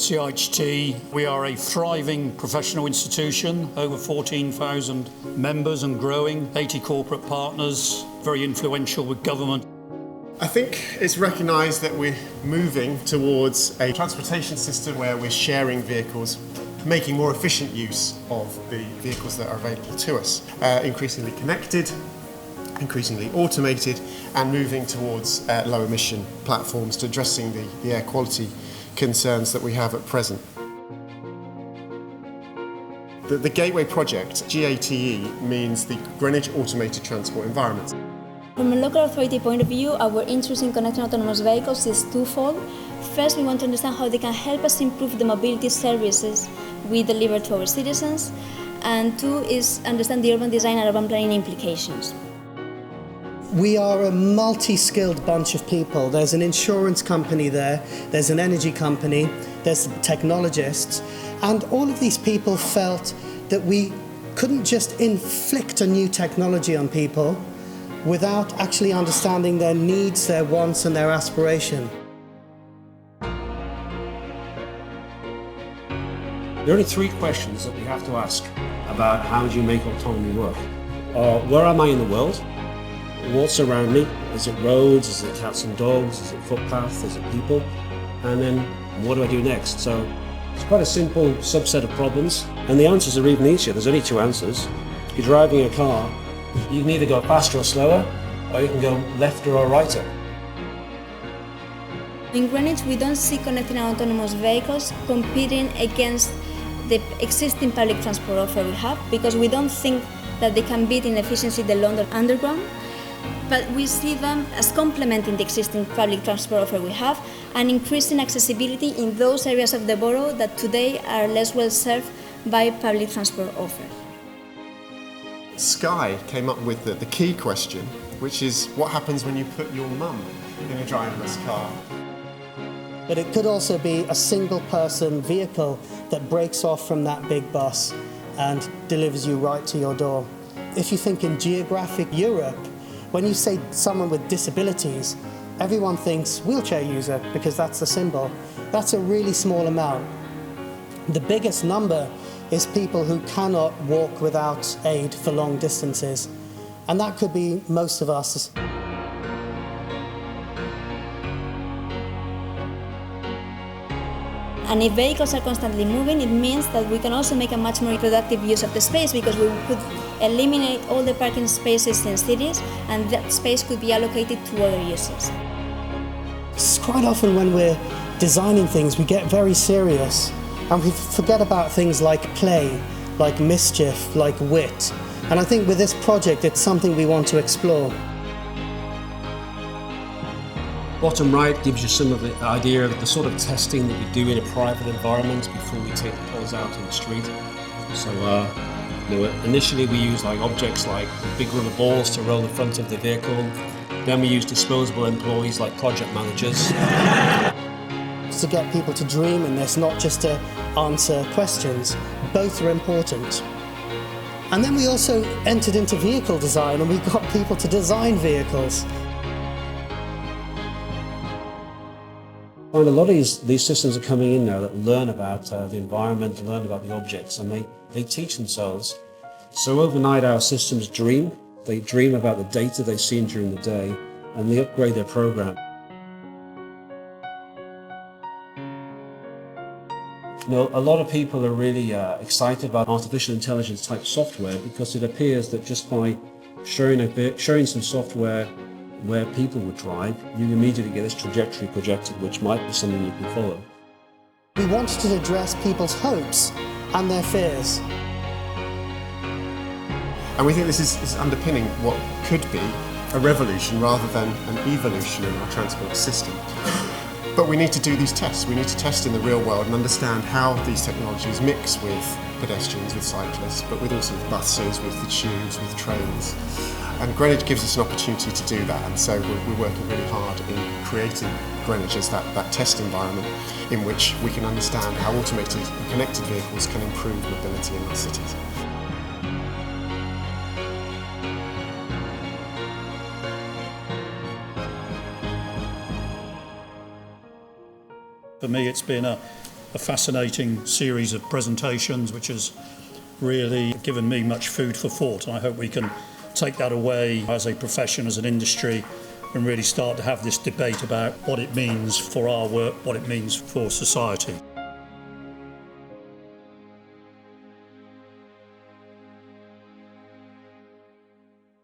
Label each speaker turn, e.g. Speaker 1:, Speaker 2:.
Speaker 1: CIHT, we are a thriving professional institution, over 14,000 members and growing, 80 corporate partners, very influential with government.
Speaker 2: I think it's recognised that we're moving towards a transportation system where we're sharing vehicles, making more efficient use of the vehicles that are available to us, increasingly connected, increasingly automated, and moving towards low emission platforms to addressing the air quality concerns that we have at present. The Gateway project, GATE, means the Greenwich Automated Transport Environment.
Speaker 3: From a local authority point of view, our interest in connecting autonomous vehicles is twofold. First, we want to understand how they can help us improve the mobility services we deliver to our citizens, and two is understand the urban design and urban planning implications.
Speaker 4: We are a multi-skilled bunch of people. There's an insurance company there, there's an energy company, there's technologists, and all of these people felt that we couldn't just inflict a new technology on people without actually understanding their needs, their wants, and their aspiration.
Speaker 5: There are only three questions that we have to ask about how do you make autonomy work. Where am I in the world? What's around me? Is it roads? Is it cats and dogs? Is it footpaths? Is it people? And then what do I do next? So it's quite a simple subset of problems, and the answers are even easier. There's only two answers. If you're driving a car, you can either go faster or slower, or you can go left or righter.
Speaker 3: In Greenwich, we don't see connecting autonomous vehicles competing against the existing public transport offer we have, because we don't think that they can beat in efficiency the London Underground, but we see them as complementing the existing public transport offer we have and increasing accessibility in those areas of the borough that today are less well served by public transport offers.
Speaker 2: Sky came up with the key question, which is what happens when you put your mum in a driverless car?
Speaker 4: But it could also be a single-person vehicle that breaks off from that big bus and delivers you right to your door. If you think in geographic Europe, when you say someone with disabilities, everyone thinks wheelchair user because that's the symbol. That's a really small amount. The biggest number is people who cannot walk without aid for long distances, and that could be most of us.
Speaker 3: And if vehicles are constantly moving, it means that we can also make a much more productive use of the space, because we could eliminate all the parking spaces in cities, and that space could be allocated to other uses.
Speaker 4: Quite often when we're designing things, we get very serious, and we forget about things like play, like mischief, like wit. And I think with this project, it's something we want to explore.
Speaker 5: Bottom right gives you some of the idea of the sort of testing that we do in a private environment before we take the cars out on the street. So initially we use objects like big rubber balls to roll the front of the vehicle. Then we use disposable employees like project managers.
Speaker 4: To get people to dream in this, not just to answer questions. Both are important. And then we also entered into vehicle design, and we got people to design vehicles.
Speaker 5: And a lot of these systems are coming in now that learn about the environment, learn about the objects, and they teach themselves. So overnight our systems dream. They dream about the data they've seen during the day, and they upgrade their program. A lot of people are really excited about artificial intelligence type software, because it appears that just by showing some software where people would drive, you immediately get this trajectory projected, which might be something you can follow.
Speaker 4: We wanted to address people's hopes and their fears.
Speaker 2: And we think this is underpinning what could be a revolution rather than an evolution in our transport system. But we need to do these tests. We need to test in the real world and understand how these technologies mix with pedestrians, with cyclists, but with also with buses, with the tubes, with trains. And Greenwich gives us an opportunity to do that, and so we're working really hard in creating Greenwich as that test environment in which we can understand how automated and connected vehicles can improve mobility in our cities.
Speaker 1: For me, it's been a a fascinating series of presentations which has really given me much food for thought, and I hope we can take that away as a profession, as an industry, and really start to have this debate about what it means for our work, what it means for society.